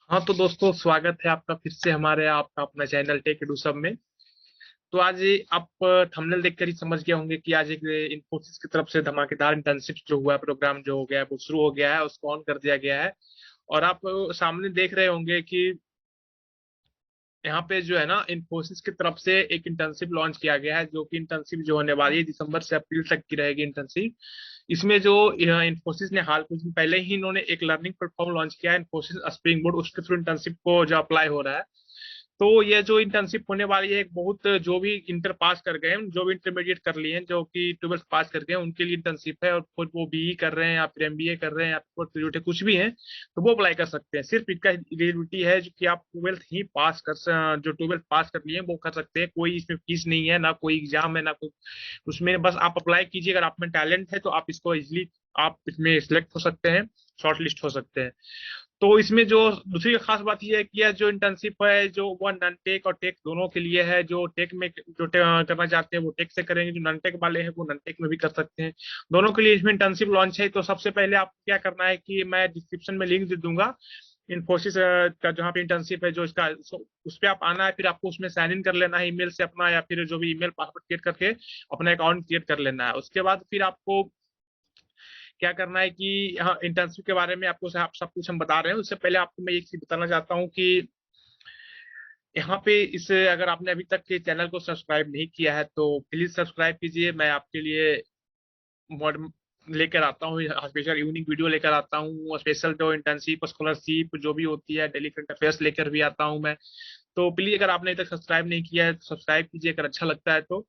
हाँ तो दोस्तों, स्वागत है आपका फिर से हमारे आपका अपना चैनल टेक एडुसर्व में। तो आज ये आप थंबनेल देखकर ही समझ गए होंगे कि आज एक इन्फोसिस की तरफ से धमाकेदार इंटर्नशिप जो हुआ है, प्रोग्राम जो हो गया है वो शुरू हो गया है, उसको ऑन कर दिया गया है। और आप सामने देख रहे होंगे कि यहाँ पे जो है ना, इन्फोसिस की तरफ से एक इंटर्नशिप लॉन्च किया गया है, जो कि इंटर्नशिप जो होने वाली है दिसंबर से अप्रैल तक की रहेगी इंटर्नशिप। इसमें जो इन्फोसिस ने हाल कुछ दिन पहले ही इन्होंने एक लर्निंग प्लेटफॉर्म लॉन्च किया है, इन्फोसिस स्प्रिंग बोर्ड, उसके थ्रू इंटर्नशिप को जो अप्लाई हो रहा है। तो ये जो इंटर्नशिप होने वाली है, एक बहुत जो भी इंटर पास कर गए हैं, जो भी इंटरमीडिएट कर लिए हैं, जो कि 12th पास कर गए हैं, उनके लिए इंटर्नशिप है। और फिर वो बीई कर रहे हैं या फिर एमबीए कर रहे हैं या फिर ग्रेजुएट कुछ भी है, तो वो अप्लाई कर सकते हैं। सिर्फ इनका एलिजिबिलिटी है जो कि आप 12th ही पास कर जो 12th पास कर लिए हैं वो कर सकते हैं। कोई इसमें फीस नहीं है, ना कोई एग्जाम है, ना कोई उसमें। बस आप अप्लाई कीजिए, अगर आप में टैलेंट है तो आप इसको इजिली आप इसमें सिलेक्ट हो सकते हैं, शॉर्ट लिस्ट हो सकते हैं। तो इसमें जो दूसरी खास बात यह है कि यह जो इंटर्नशिप है, जो वो नॉन टेक और टेक दोनों के लिए है। जो टेक में करना चाहते हैं वो टेक से करेंगे, जो नॉन टेक वाले हैं वो नॉन टेक में भी कर सकते हैं। दोनों के लिए इसमें इंटर्नशिप लॉन्च है। तो सबसे पहले आपको क्या करना है कि मैं डिस्क्रिप्शन में लिंक दे दूंगा इन्फोसिस का, जहाँ पे इंटर्नशिप है जो इसका, उस पर आप आना है। फिर आपको उसमें साइन इन कर लेना है ईमेल से अपना, या फिर जो भी ईमेल पासवर्ड क्रिएट करके अपना अकाउंट क्रिएट कर लेना है। उसके बाद फिर आपको क्या करना है कि यहाँ इंटर्नशिप के बारे में आपको सब कुछ हम बता रहे हैं। उससे पहले आपको मैं एक चीज बताना चाहता हूँ कि यहाँ पे इस अगर आपने अभी तक के चैनल को सब्सक्राइब नहीं किया है तो प्लीज सब्सक्राइब कीजिए। मैं आपके लिए मॉड लेकर आता हूँ, स्पेशल यूनिक वीडियो लेकर आता हूँ, स्पेशल जो इंटर्नशिप स्कॉलरशिप जो भी होती है, डेली करंट अफेयर्स लेकर भी आता हूँ मैं। तो प्लीज अगर आपने अभी तक सब्सक्राइब नहीं किया है तो सब्सक्राइब कीजिए, अगर अच्छा लगता है तो,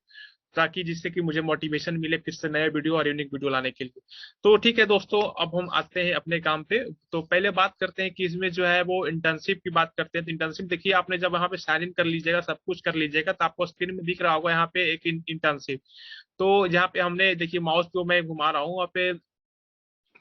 ताकि जिससे कि मुझे मोटिवेशन मिले फिर से नए वीडियो और यूनिक वीडियो लाने के लिए। तो ठीक है दोस्तों, अब हम आते हैं अपने काम पे। तो पहले बात करते हैं कि इसमें जो है वो इंटर्नशिप की बात करते हैं। तो इंटर्नशिप देखिए, आपने जब यहाँ पे साइन इन कर लीजिएगा, सब कुछ कर लीजिएगा, तो आपको स्क्रीन में दिख रहा होगा यहाँ पे एक इंटर्नशिप। तो यहाँ पे हमने देखिए, माउस जो मैं घुमा रहा हूँ वहाँ पे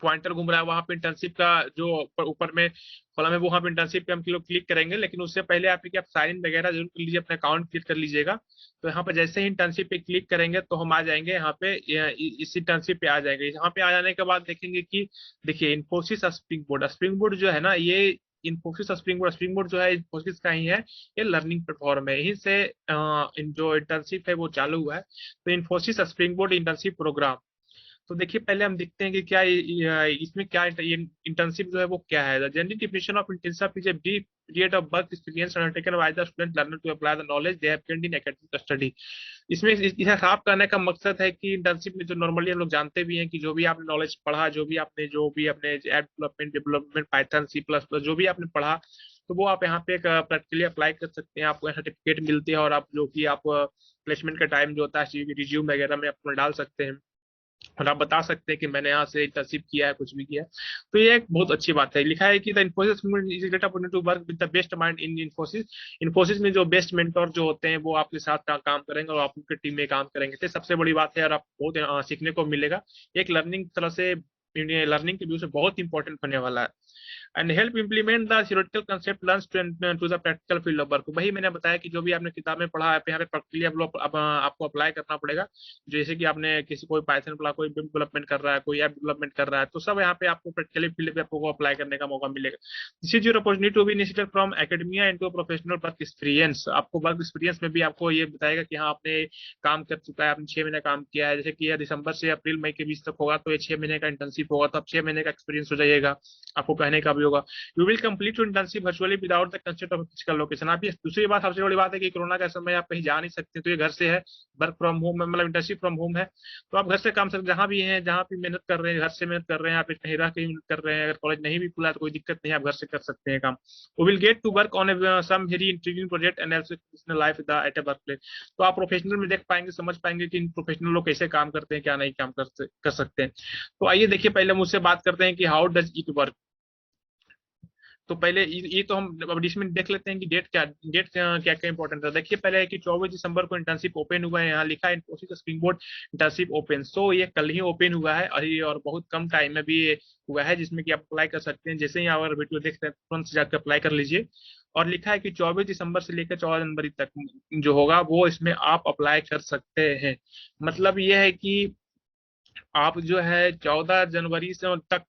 पॉइंटर घूम रहा है, वहां पे इंटर्नशिप का जो ऊपर में कॉलम है वहां पे इंटर्नशिप पे हम लोग क्लिक करेंगे। लेकिन उससे पहले आप कि आप साइन इन वगैरह जरूर कर लीजिए, अपना अकाउंट क्रिएट कर लीजिएगा। तो यहाँ पे जैसे ही इंटर्नशिप पे क्लिक करेंगे तो हम आ जाएंगे यहाँ पे, इस इंटर्नशिप पे आ जाएंगे। यहाँ पे आ जाने के बाद देखेंगे कि देखिए, इन्फोसिस स्प्रिंग बोर्ड जो है ना, ये इन्फोसिस स्प्रिंग बोर्ड जो है इन्फोसिस का ही है। ये लर्निंग प्लेटफॉर्म है, यहीं से जो इंटर्नशिप है वो चालू हुआ है। तो Infosys Springboard internship programme. तो देखिए, पहले हम देखते हैं कि क्या इसमें क्या ये इंटर्नशिप जो है वो क्या है। The general definition of internship is a brief period of work experience undertaken by the student learner to apply the knowledge they have gained in academic study. इसमें इसे साफ करने का मकसद है कि इंटर्नशिप में जो नॉर्मली हम लोग जानते भी हैं कि जो भी आपने नॉलेज पढ़ा, जो भी अपने app development Python C plus plus जो भी आपने पढ़ा, तो वो आप यहाँ पे प्रैक्टिकली अप्लाई कर सकते हैं। आपको सर्टिफिकेट मिलती है, और आप जो कि आप प्लेसमेंट का टाइम जो होता है रिज्यूम वगैरह में अपना डाल सकते हैं, और आप बता सकते हैं कि मैंने यहाँ से इंटर्नशिप किया है, कुछ भी किया है। तो ये एक बहुत अच्छी बात है। लिखा है कि the Infosys is great opportunity to work with the best mind in Infosys. Infosys में जो बेस्ट मेंटोर जो होते हैं वो आपके साथ काम करेंगे, और आप उनके टीम में काम करेंगे। तो सबसे बड़ी बात है, और आप बहुत सीखने को मिलेगा। एक लर्निंग तरह से, लर्निंग के व्यू से बहुत इंपॉर्टेंट होने वाला है। And help implement the theoretical concept learns to the practical field of work. वही मैंने बताया कि जो भी आपने किताब में पढ़ा है, यहाँ पे प्रैक्टिकली अब आपको अप्लाई करना पड़ेगा। जैसे कि आपने किसी कोई पाइथन पढ़ा, कोई वेब डेवलपमेंट कर रहा है, कोई ऐप डेवलपमेंट कर रहा है, तो सब यहाँ पे आपको प्रैक्टिकली फील्ड पे आपको अप्लाई करने का मौका मिलेगा। This is your opportunity to be initiated from academia into professional work experience. आपको वर्क एक्सपीरियंस में भी आपको ये बताएगा कि हाँ, आपने काम कर चुका है, आपने 6 महीने काम किया है। जैसे कि यह दिसंबर से अप्रैल मई के बीच तक होगा, तो ये 6 महीने का इंटर्नशिप होगा, तो आप 6 महीने का एक्सपीरियंस हो जाइएगा, आपको कहने का भी होगा। You will complete your internship virtually without the consent of physical location. आप ये दूसरी बात, सबसे बड़ी बात है कि कोरोना का समय आप कहीं जा नहीं सकते, तो ये घर से है, वर्क फ्रॉम होम, मतलब इंटर्नशिप फ्रॉम होम है। तो आप घर से काम सकते, जहां भी हैं, जहां भी मेहनत कर रहे हैं, घर से मेहनत कर रहे हैं, आप कहीं रह के मेहनत कर रहे हैं। अगर कॉलेज नहीं भी खुला है तो कोई दिक्कत नहीं है, आप घर से कर सकते हैं काम। We will get to work on some very intriguing project and also professional life at a work place. तो आप प्रोफेशनल में देख पाएंगे, समझ पाएंगे कि प्रोफेशनल लोग कैसे काम करते हैं, क्या नहीं काम कर सकते हैं। तो आइए देखिए, पहले मुझसे बात करते हैं कि हाउ डज इट वर्क। तो पहले ये तो हम अब इसमें देख लेते हैं कि डेट क्या क्या इंपॉर्टेंट है। देखिए, पहले है कि 24 दिसंबर को इंटर्नशिप ओपन हुआ है। यहाँ लिखा है Infosys Springboard internship open. So ये कल ही ओपन हुआ है, और बहुत कम टाइम में भी ये हुआ है, जिसमें कि आप अप्लाई कर सकते हैं। जैसे ही आप अगर वीडियो देखते हैं तुरंत से जाकर अप्लाई कर लीजिए। और लिखा है कि 24 दिसंबर से लेकर 14 जनवरी तक जो होगा वो इसमें आप अप्लाई कर सकते हैं। मतलब ये है कि आप जो है 14 जनवरी से तक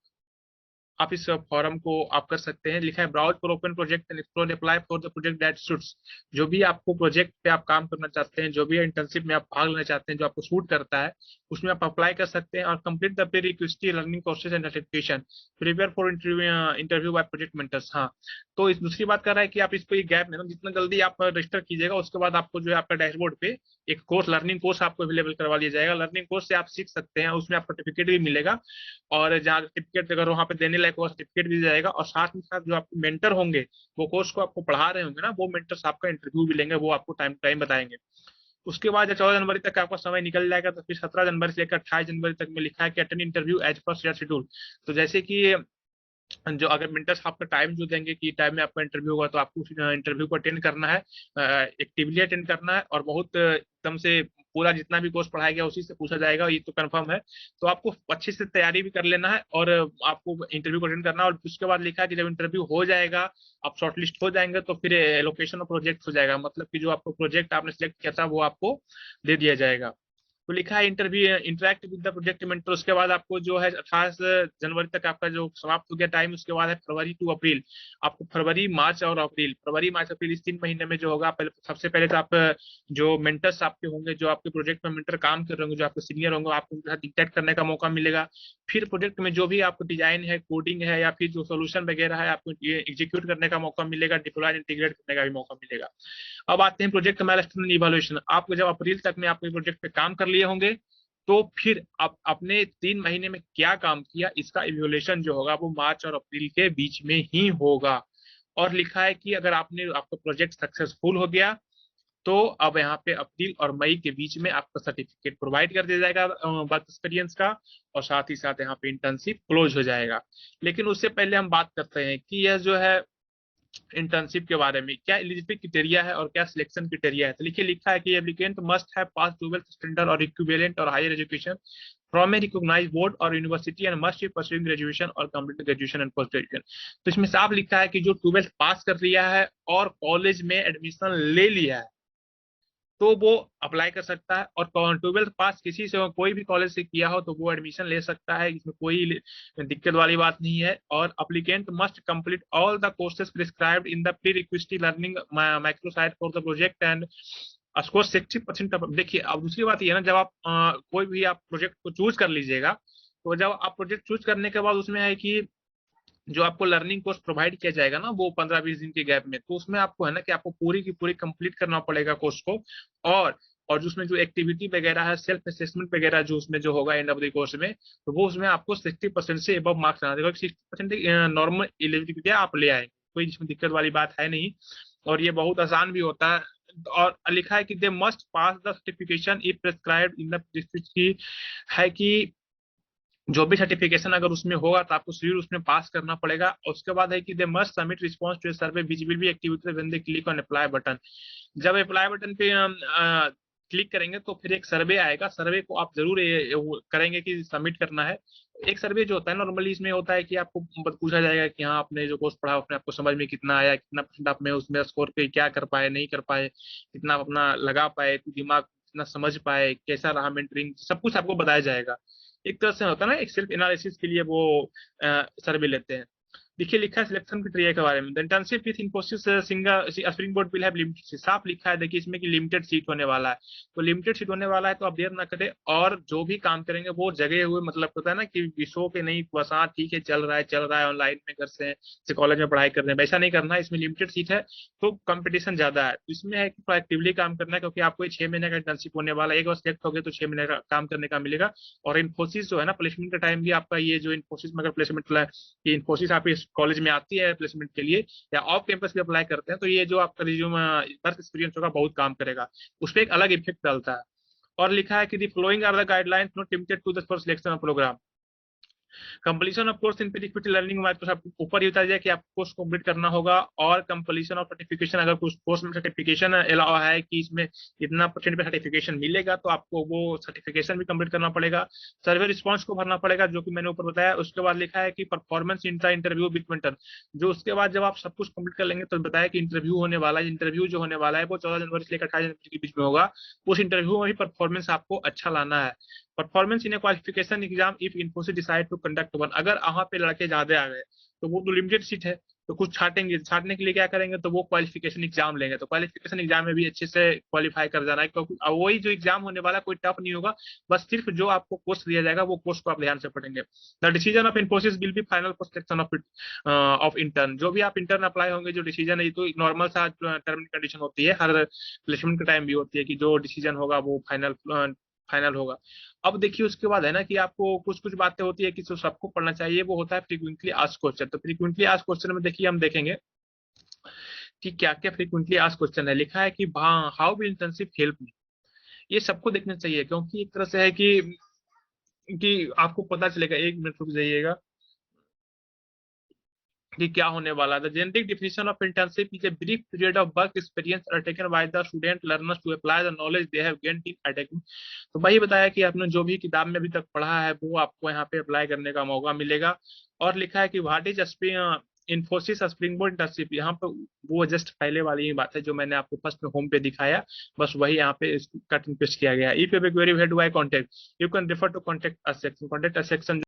आप इस फॉर्म को आप कर सकते हैं। लिखा है browse for open project and explore apply for the project that suits. जो भी आपको प्रोजेक्ट पे आप काम करना चाहते हैं, जो भी इंटर्नशिप में आप भाग लेना चाहते हैं, जो आपको सूट करता है, उसमें आप अप्लाई कर सकते हैं। और complete the pre requested learning courses and certification, prepare for interview by project mentors. हाँ, तो इस दूसरी बात कर रहा है कि आप इसको एक गैप में जितना जल्दी आप रजिस्टर कीजिएगा, उसके बाद आपको जो है आपका डैशबोर्ड पे एक कोर्स, लर्निंग कोर्स आपको अवेलेबल करवा दिया जाएगा। लर्निंग कोर्स से आप सीख सकते हैं, उसमें आपको सर्टिफिकेट भी मिलेगा, और जहाँ सर्टिफिकेट अगर वहाँ पे देने लायक होगा सर्टिफिकेट भी जाएगा। और साथ में साथ जो आपके मेंटर होंगे, वो कोर्स को आपको पढ़ा रहे होंगे ना, वो मेंटर्स आपका इंटरव्यू भी लेंगे, वो आपको टाइम टाइम बताएंगे। उसके बाद जब 14 जनवरी तक आपका समय निकल जाएगा, तो फिर 17 जनवरी से लेकर 28 जनवरी तक में लिखा है कि attend interview as per schedule. तो जैसे कि जो अगर मेंटर्स आपका टाइम जो देंगे कि टाइम में आपका इंटरव्यू होगा, तो आपको उस इंटरव्यू को अटेंड करना है, एक्टिवली अटेंड करना है। और बहुत एकदम से पूरा जितना भी कोर्स पढ़ाया गया उसी से पूछा जाएगा, ये तो कंफर्म है। तो आपको अच्छे से तैयारी भी कर लेना है, और आपको इंटरव्यू को अटेंड करना है। और उसके बाद लिखा है कि जब इंटरव्यू हो जाएगा, आप शॉर्टलिस्ट हो जाएंगे, तो फिर एलोकेशन ऑफ प्रोजेक्ट हो जाएगा, मतलब कि जो आपको प्रोजेक्ट आपने सिलेक्ट किया था वो आपको दे दिया जाएगा। तो लिखा है interview interact with the project mentor. उसके बाद आपको जो है 28 जनवरी तक आपका जो समाप्त हो गया टाइम, उसके बाद है फरवरी टू अप्रैल। आपको फरवरी मार्च और अप्रैल, फरवरी मार्च अप्रैल इस 3 महीने में जो होगा, पहले सबसे पहले तो आप जो मेंटर्स आपके होंगे, जो आपके प्रोजेक्ट में मेंटर काम कर रहे होंगे, जो आपके सीनियर होंगे, आपको उनके साथ इंटरेक्ट करने का मौका मिलेगा। फिर प्रोजेक्ट में जो भी आपको डिजाइन है, कोडिंग है, या फिर जो सोल्यूशन वगैरह है, आपको ये एग्जीक्यूट करने का मौका मिलेगा, डिप्लॉय इंटीग्रेट करने का भी मौका मिलेगा। अब आते हैं प्रोजेक्ट माइलस्टोन इवैल्यूएशन। आप जब अप्रैल तक में आपके प्रोजेक्ट पे काम कर लिए होंगे, तो फिर आप अपने 3 महीने में क्या काम किया, इसका इवैल्यूएशन जो होगा वो मार्च और अप्रैल के बीच में ही होगा। और लिखा है कि अगर आपका प्रोजेक्ट सक्सेसफुल हो गया, तो अब यहाँ पे अप्रैल और मई के बीच में आपका सर्टिफिकेट प्रोवाइड कर दिया जाएगा वर्क एक्सपीरियंस का, और साथ ही साथ यहाँ पे इंटर्नशिप क्लोज हो जाएगा। लेकिन उससे पहले हम बात करते हैं कि यह जो है इंटर्नशिप के बारे में क्या एलिजिबिलिटी क्राइटेरिया है और क्या सिलेक्शन क्राइटेरिया है। तो लिखा है कि applicant must have pass 12th standard और इक्विवेलेंट और higher education from a recognised board और university and must be pursuing graduation और complete graduation and post graduation. तो इसमें साफ लिखा है कि जो 12th पास कर लिया है और कॉलेज में एडमिशन ले लिया है, तो वो अप्लाई कर सकता है। और 12th पास किसी से कोई भी कॉलेज से किया हो तो वो एडमिशन ले सकता है, इसमें कोई दिक्कत वाली बात नहीं है। और applicant must complete all the courses prescribed in the pre requested learning microsite for the project and score 60%। देखिए, अब दूसरी बात ये है ना, जब आप कोई भी आप प्रोजेक्ट को चूज कर लीजिएगा, तो जब आप प्रोजेक्ट चूज करने के बाद उसमें है कि जो आपको लर्निंग कोर्स प्रोवाइड किया जाएगा ना, वो 15-20 दिन के गैप में, तो उसमें आपको है ना कि आपको पूरी की पूरी कंप्लीट करना पड़ेगा कोर्स को। और और जो उसमें जो एक्टिविटी वगैरह है, सेल्फ असेसमेंट वगैरह जो उसमें जो होगा एंड ऑफ द कोर्स में, तो वो उसमें आपको 60% से अबव मार्क्स आना देगा। 60% नॉर्मल एलिजिबिलिटी आप ले आएंगे, कोई इसमें दिक्कत वाली बात है नहीं, और ये बहुत आसान भी होता है। और लिखा है कि they must pass the certification if prescribed in the key है कि जो भी सर्टिफिकेशन अगर उसमें होगा तो आपको जरूर उसमें पास करना पड़ेगा। और उसके बाद है कि they must submit response to survey which will be activated when they click on apply button. जब अप्लाई बटन पे क्लिक करेंगे तो फिर एक सर्वे आएगा, सर्वे को आप जरूर करेंगे कि सबमिट करना है। एक सर्वे जो होता है नॉर्मली इसमें होता है कि आपको पूछा जाएगा कि हाँ, आपने जो कोर्स पढ़ा उसमें आपको समझ में कितना आया, कितना परसेंट आप में उसमें स्कोर पे क्या कर पाए, नहीं कर पाए, कितना आप अपना लगा पाए, दिमाग कितना समझ पाए, कैसा रहा मेंटरिंग, सब कुछ आपको बताया जाएगा। एक तरह से होता है ना, एक सेल्फ एनालिसिस के लिए वो सर्वे लेते हैं। देखिए, लिखा है सिलेक्शन क्राइटेरिया के बारे में। The internship with Infosys single spring board will have limited seat. साफ लिखा है, देखिए इसमें कि लिमिटेड सीट होने वाला है, तो लिमिटेड सीट होने वाला है, तो आप देर ना करें और जो भी काम करेंगे वो जगह हुए, मतलब होता है ना कि विषयों के नहीं, बस हाँ ठीक है चल रहा है ऑनलाइन में घर से कॉलेज में पढ़ाई कर रहे हैं, वैसा नहीं करना है। इसमें लिमिटेड सीट है तो कंपटीशन ज्यादा है, तो इसमें है कि प्रोएक्टिवली काम करना है, क्योंकि आपको 6 महीने का इंटर्नशिप होने वाला है। एक बार सिलेक्ट हो गए तो 6 महीने का काम करने का मिलेगा। और इन्फोसिस जो है ना, प्लेसमेंट का टाइम भी आपका, ये जो इन्फोसिस में अगर प्लेसमेंट ये इन्फोसिस आप इस कॉलेज में आती है प्लेसमेंट के लिए, या ऑफ कैंपस भी अप्लाई करते हैं, तो ये जो आपका रिज्यूम वर्क एक्सपीरियंस होगा बहुत काम करेगा, उस पर एक अलग इफेक्ट डालता है। और लिखा है कि the following are the guidelines not limited to the for selection of programme. Completion of course in prequity learning Microsoft ऊपर ही बता दिया कि आपको कोर्स कंप्लीट करना होगा। और कंप्लीशन ऑफ सर्टिफिकेशन, अगर कुछ कोर्स में सर्टिफिकेशन अलाउ है कि इसमें इतना परसेंट पे सर्टिफिकेशन मिलेगा, तो आपको वो सर्टिफिकेशन भी कंप्लीट करना पड़ेगा। सर्वे रिस्पांस को भरना पड़ेगा, जो कि मैंने ऊपर बताया। उसके बाद लिखा है कि performance in the interview with mentor. जो उसके बाद जब आप सब कुछ कंप्लीट कर लेंगे तो बताया कि इंटरव्यू होने वाला है। इंटरव्यू जो होने वाला है वो 14 जनवरी से लेकर 28 जनवरी के बीच में होगा। उस इंटरव्यू में भी परफॉर्मेंस आपको अच्छा लाना है। Performance in a qualification exam if Infosys decide to conduct one, अगर वहां पे लड़के ज्यादा आ गए तो वो तो लिमिटेड सीट है, तो कुछ छाटेंगे, छाटने के लिए क्या करेंगे, तो वो क्वालिफिकेशन एग्जाम लेंगे। तो क्वालिफिकेशन एग्जाम में भी अच्छे से क्वालिफाई कर जाना है, क्योंकि वही जो एग्जाम होने वाला कोई टफ नहीं होगा, बस सिर्फ जो आपको कोर्स दिया जाएगा वो कोर्स को आप ध्यान से पढ़ेंगे। The decision of Infosys will be final for selection of intern, जो भी आप इंटर्न अप्लाई होंगे, जो डिसीजन है, ये तो नॉर्मल सा टर्म एंड कंडीशन होती है, हर प्लेसमेंट के टाइम भी होती है कि जो डिसीजन होगा वो फाइनल होगा। अब देखिए उसके बाद है ना कि आपको कुछ कुछ बातें होती है कि जो सबको पढ़ना चाहिए, वो होता है फ्रीक्वेंटली आस्क्ड क्वेश्चन। तो फ्रीक्वेंटली आस्क्ड क्वेश्चन में देखिए हम देखेंगे कि क्या क्या फ्रीक्वेंटली आस्क्ड क्वेश्चन है। लिखा है कि how will internship help me, ये सबको देखना चाहिए, क्योंकि एक तरह से है कि आपको पता चलेगा। एक मिनट रुक जाइएगा कि क्या होने वाला है। The generic definition of internship is a brief period of work experience undertaken by the student learners to apply the knowledge they have gained in attacking. तो वही बताया कि आपने जो भी किताब में अभी तक पढ़ा है वो आपको यहाँ पे अप्लाई करने का मौका मिलेगा। और लिखा है कि what is Infosys Springboard internship, यहाँ पे वो जस्ट पहले वाली ही बात है जो मैंने आपको फर्स्ट में होम पे दिखाया, बस वही यहाँ पे कट एंड पेस्ट किया गया। If you have a query, where do I contact, you can refer to contact us section. Contact us section,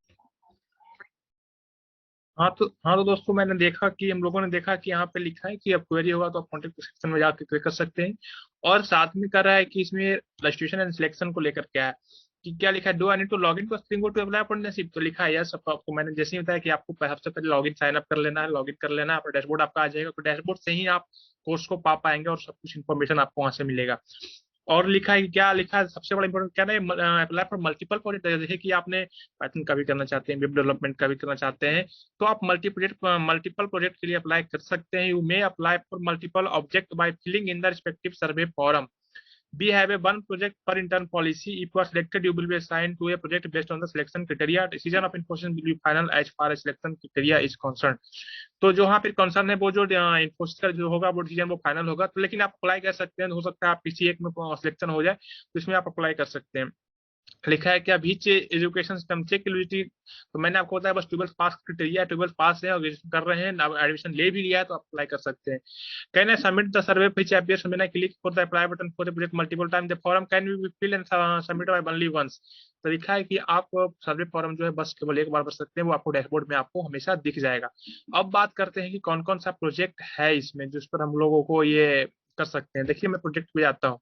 हाँ तो दोस्तों मैंने देखा कि हम लोगों ने देखा कि यहाँ पे लिखा है कि अब क्वेरी होगा तो आप कॉन्टेक्ट सेक्शन में जाकर क्लिक कर सकते हैं। और साथ में कर रहा है कि इसमें रजिस्ट्रेशन एंड सिलेक्शन को लेकर क्या है कि क्या लिखा है, do I need to log in to Springboard to apply for internship. तो लिखा है यस, आपको मैंने जैसे ही बताया कि आपको सबसे पहले लॉग इन साइन अप कर लेना है, लॉग इन कर लेना है, आपका डैशबोर्ड आपका आ जाएगा, तो डैशबोर्ड से ही आप कोर्स को पा पाएंगे और सब कुछ इन्फॉर्मेशन आपको वहां से मिलेगा। और लिखा है कि क्या लिखा है, सबसे बड़ा इंपॉर्टेंट क्या है, अप्लाई फॉर मल्टीपल प्रोजेक्ट। जैसे कि आपने पाइथन का भी करना चाहते हैं, वेब डेवलपमेंट का भी करना चाहते हैं, तो आप मल्टीपल प्रोजेक्ट के लिए अप्लाई कर सकते हैं। You may apply for multiple object by filling in the respective survey form. We have a one project per intern policy. If you are selected, you will be assigned to a project based on the selection criteria. Decision of Infosys will be final as far as selection criteria is concerned. तो जो यहाँ पे concern है वो जो इन्फोसिस का जो होगा वो डिसीजन वो फाइनल होगा। तो लेकिन आप अप्लाई कर सकते हैं, हो सकता है आप किसी एक में सिलेक्शन हो जाए तो इसमें आप अप्लाई कर सकते हैं। लिखा है क्या बीच एजुकेशन सिस्टम चेक एलिजिबिलिटी, तो मैंने आपको बताया बस 12 पास क्राइटेरिया, 12 पास है और ग्रेजुएशन कर रहे हैं, एडमिशन ले भी लिया है तो आप अप्लाई कर सकते हैं। Can I submit the survey which appears when I click for the apply button for the project multiple time, the form can be fill and submit by only once. तो लिखा है कि आप सर्वे फॉर्म जो है बस केवल एक बार भर सकते हैं, वो आपको डैशबोर्ड में आपको हमेशा दिख जाएगा। अब बात करते हैं कि कौन कौन सा प्रोजेक्ट है इसमें जिस पर हम लोगों को ये कर सकते हैं। देखिए मैं प्रोजेक्ट पे आता हूँ,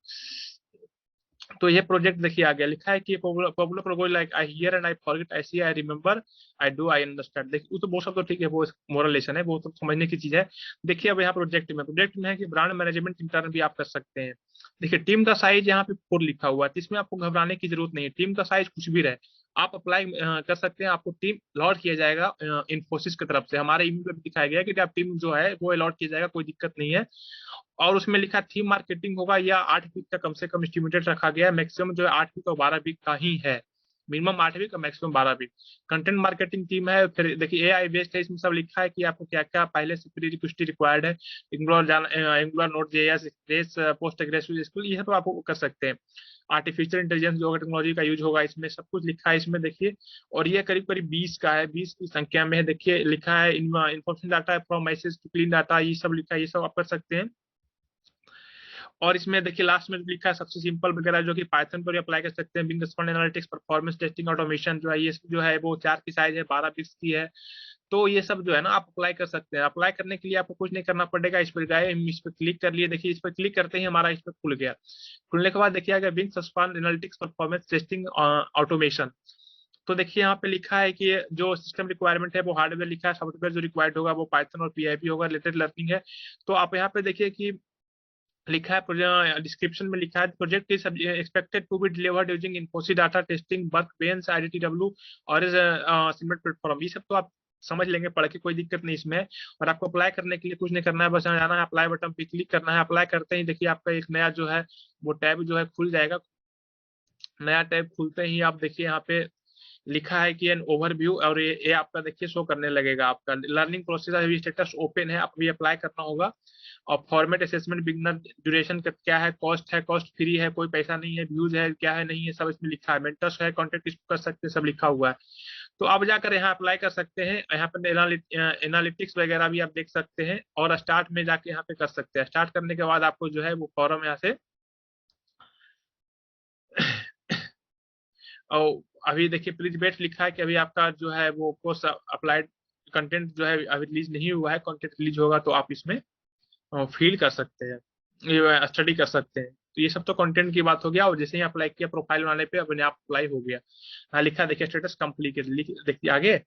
तो ये प्रोजेक्ट देखिए आ गया। लिखा है कि popular project like I hear and I forget, I see, I remember, I do, I understand. देखिए वो तो वो सब तो ठीक है, वो मोरल लेसन है, वो तो समझने की चीज है। देखिए अब यहाँ प्रोजेक्ट में है कि ब्रांड मैनेजमेंट इंटर्न भी आप कर सकते हैं। देखिए टीम का साइज यहाँ पे 4 लिखा हुआ है, तो इसमें आपको घबराने की जरूरत नहीं है। टीम का साइज कुछ भी रहे, आप अप्लाई कर सकते हैं। आपको टीम अलॉट किया जाएगा इन्फोसिस की तरफ से, हमारे ईमेल पे भी दिखाया गया कि आप टीम जो है वो अलॉट किया जाएगा, कोई दिक्कत नहीं है। और उसमें लिखा थीम मार्केटिंग होगा या 8 वीक का कम से कम एस्टिमेटेड रखा गया है। मैक्सिमम जो है 8 वीक और 12 वीक का ही है, मिनिमम 8 वीक और maximum 12 week. Content marketing team है। फिर देखिए एआई बेस्ड है, इसमें सब लिखा है कि आपको क्या क्या पहले से प्री रिक्वेस्ट रिक्वायर्ड है, angular node JS express post graduate school, ये तो आप कर सकते हैं। आर्टिफिशियल इंटेलिजेंस जो टेक्नोलॉजी का यूज होगा इसमें, सब कुछ लिखा है इसमें देखिए। और ये करीब करीब 20 का है, 20 की संख्या में है। देखिए लिखा है information data from message to clean data, ये सब लिखा है, ये सब आप कर सकते हैं। और इसमें देखिए लास्ट में लिखा है सबसे सिंपल वगैरह जो कि पाइथन पर अप्लाई कर सकते हैं। Bing respond analytics performance testing automation जो है, ये जो है वो 4 की साइज है, 12 पीस की है। तो ये सब जो है ना आप अप्लाई कर सकते हैं। अप्लाई करने के लिए आपको कुछ नहीं करना पड़ेगा, इस पर गए, इस पर क्लिक कर लिए। देखिए इस पर क्लिक करते ही हमारा इस पर खुल गया। खुलने के बाद देखिए Bing respond analytics performance testing automation. तो देखिए यहाँ पे लिखा है कि जो सिस्टम रिक्वायरमेंट है वो हार्डवेयर लिखा है, सॉफ्टवेयर जो रिक्वायर्ड होगा वो पाइथन और पीआईपी होगा, रिलेटेड लर्निंग है। तो आप यहाँ पे देखिए कि लिखा है डिस्क्रिप्शन में लिखा है project is expected to be delivered using Infosys data testing work bench IDTW और इज सिमिलर प्लेटफॉर्म। ये सब तो आप समझ लेंगे पढ़ के, कोई दिक्कत नहीं इसमें। और आपको अप्लाई करने के लिए कुछ नहीं करना है, बस यहाँ जाना है, अप्लाई बटन पे क्लिक करना है। अप्लाई करते ही देखिए आपका एक नया जो है वो टैब जो है खुल जाएगा। नया टैब खुलते ही आप देखिए यहाँ पे लिखा है कि एन ओवरव्यू, और ये आपका देखिए शो करने लगेगा। आपका लर्निंग प्रोसेस अभी स्टेटस ओपन है, आप भी अप्लाई करना होगा। और फॉर्मेट असेसमेंट बिगनर ड्यूरेशन का क्या है, कॉस्ट फ्री है, कोई पैसा नहीं है, व्यूज है क्या है नहीं है, सब इसमें लिखा है। मेंटर्स है, कॉन्टेक्ट कर सकते हैं, सब लिखा हुआ है। तो अब जाकर यहाँ अप्लाई कर सकते हैं। यहाँ पर एनालिटिक्स वगैरह भी आप देख सकते हैं और स्टार्ट में जाके यहाँ पे कर सकते हैं। स्टार्ट करने के बाद आपको जो है वो फॉर्म यहाँ से और अभी देखिए प्लीज वेट लिखा है कि अभी आपका जो है वो पोस्ट अप्लाइड कंटेंट जो है अभी रिलीज नहीं हुआ है। कंटेंट रिलीज होगा तो आप इसमें फील कर सकते हैं, ये स्टडी कर सकते हैं। तो ये सब तो कंटेंट की बात हो गया। और जैसे ही अप्लाई किया प्रोफाइल बनाने पे अपने आप अप्लाई हो गया। हाँ लिखा देखिए स्टेटस कंप्लीट, देखिए आगे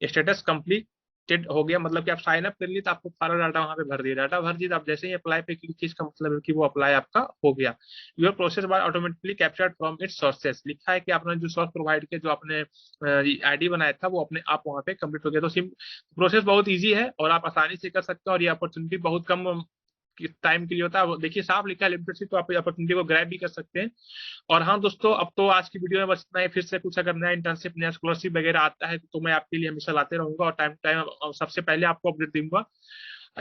स्टेटस कंप्लीटेड हो गया, मतलब कि आप साइन अप कर लिए तो आपको सारा डाटा वहां पे भर दिया। डाटा भर दिया तो आप जैसे ही अप्लाई पे क्लिक किए, इसका मतलब है कि वो अप्लाई आपका हो गया। Your process by automatically captured from its sources, लिखा है कि आपने जो सोर्स प्रोवाइड किया, जो आपने आईडी बनाया था वो अपने आप वहां पे कंप्लीट हो गया। तो सिम प्रोसेस बहुत ईजी है और आप आसानी से कर सकते हैं। और ये अपॉर्चुनिटी बहुत कम टाइम के लिए होता है। वो देखिए साफ लिखा है लिमिटेड, तो आप अपॉर्चुनिटी को ग्रैब भी कर सकते हैं। और हाँ दोस्तों, अब तो आज की वीडियो में बस इतना ही। फिर से कुछ अगर नया इंटर्नशिप नया स्कॉलरशिप वगैरह आता है तो मैं आपके लिए हमेशा लाते रहूंगा और टाइम टाइम सबसे पहले आपको अपडेट दूंगा।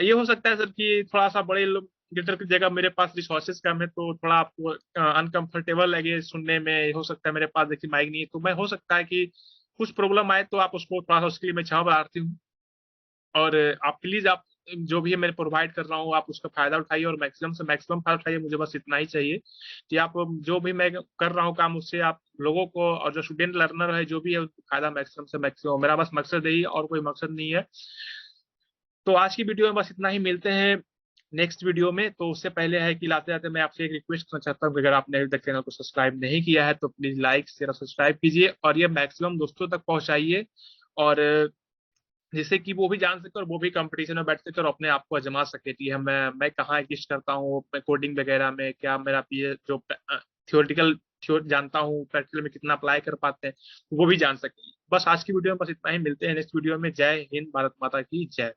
ये हो सकता है सर कि थोड़ा सा बड़े लोग लीडर की जगह मेरे पास रिसोर्सेज कम है, तो थोड़ा आपको अनकंफर्टेबल लगे सुनने में। हो सकता है मेरे पास देखिए माइक नहीं है, तो मैं हो सकता है कि कुछ प्रॉब्लम आए तो आप उसको थोड़ा सा, उसके लिए मैं क्षमा प्रार्थी हूँ। और आप प्लीज आप जो भी मैं प्रोवाइड कर रहा हूँ आप उसका फायदा उठाइए और मैक्सिमम से मैक्सिमम फायदा उठाइए। मुझे बस इतना ही चाहिए कि आप जो भी मैं कर रहा हूँ काम, उससे आप लोगों को और जो स्टूडेंट लर्नर है जो भी है उसको फायदा मैक्सिमम से मैक्सिमम। मेरा बस मकसद यही है और कोई मकसद नहीं है। तो आज की वीडियो में बस इतना ही, मिलते हैं नेक्स्ट वीडियो में। तो उससे पहले है कि लाते जाते मैं आपसे एक रिक्वेस्ट करना चाहता हूँ कि अगर आपने अभी तक चैनल को सब्सक्राइब नहीं किया है तो प्लीज लाइक शेयर और सब्सक्राइब कीजिए और ये मैक्सिमम दोस्तों तक पहुंचाइए। और जिससे कि वो भी जान सके और वो भी कंपटीशन में बैठ सके और अपने आप को आजमा सके कि मैं कहाँ एग्जिस्ट करता हूँ, मैं कोडिंग वगैरह में क्या मेरा जो थियोरेटिकल जानता हूँ, प्रैक्टिकल में कितना अप्लाई कर पाते हैं, वो भी जान सके। बस आज की वीडियो में बस इतना ही, मिलते हैं नेक्स्ट वीडियो में। जय हिंद, भारत माता की जय।